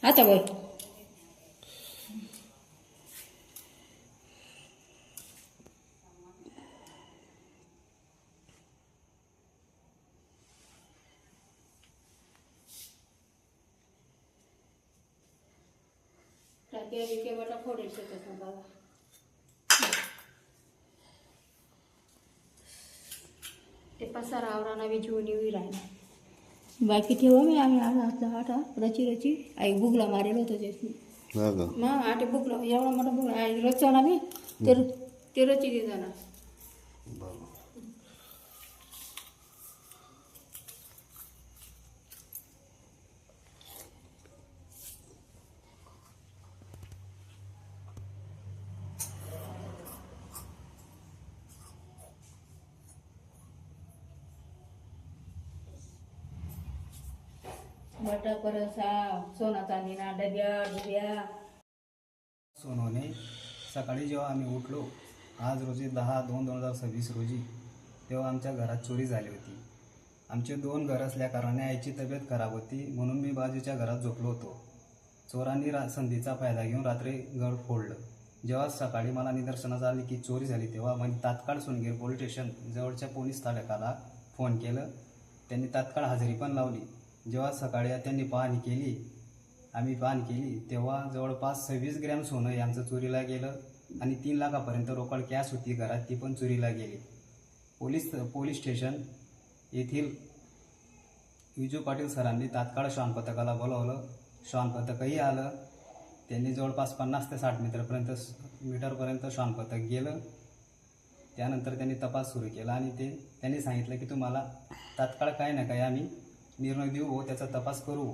आता वय ते पसारा आवराना बी जीवन येऊ राहिला बाकी ठेवा मी आम्ही आठ रची आई बुगला मारेल होतं ते मग आठ बुगला एवढा मोठा बुगला आई रचवला मी ते रची दे जाणार बटा परसा सोना चांदीना डब्या सोनूने सकाळी जेव्हा आम्ही उठलो आज रोजी 10/2/2026 रोजी तेव्हा आमच्या घरात चोरी झाली होती. आमचे 2 घर असल्या कारणाने आईची तब्येत खराब होती म्हणून मी बाजूच्या घरात झोपलो होतो. चोरांनी संधीचा फायदा घेऊन रात्री घर फोडलं. जेव्हा सकाळी मला निदर्शनास आले की चोरी झाली तेव्हा मी तात्काळ सोनगीर पोलीस स्टेशन जवळच्या पोलीस स्थानकाला फोन केलं. त्यांनी तात्काळ हजेरी पण लावली. जेव्हा सकाळी त्यांनी आम्ही पाहणी केली तेव्हा जवळपास 26 ग्रॅम सोनं आमचं चोरीला गेलं आणि 3 लाखापर्यंत रोकड कॅश होती घरात, ती पण चोरीला गेली. पोलीस स्टेशन येथील विजू पाटील सरांनी तात्काळ श्वान पथकाला बोलावलं. श्वान पथकही आलं. त्यांनी जवळपास 50 ते 60 मीटरपर्यंत श्वान पथक गेलं. त्यानंतर त्यांनी तपास सुरू केला आणि त्यांनी सांगितलं की तुम्हाला तात्काळ काही ना काही आम्ही निर्णय देऊ व त्याचा तपास करू.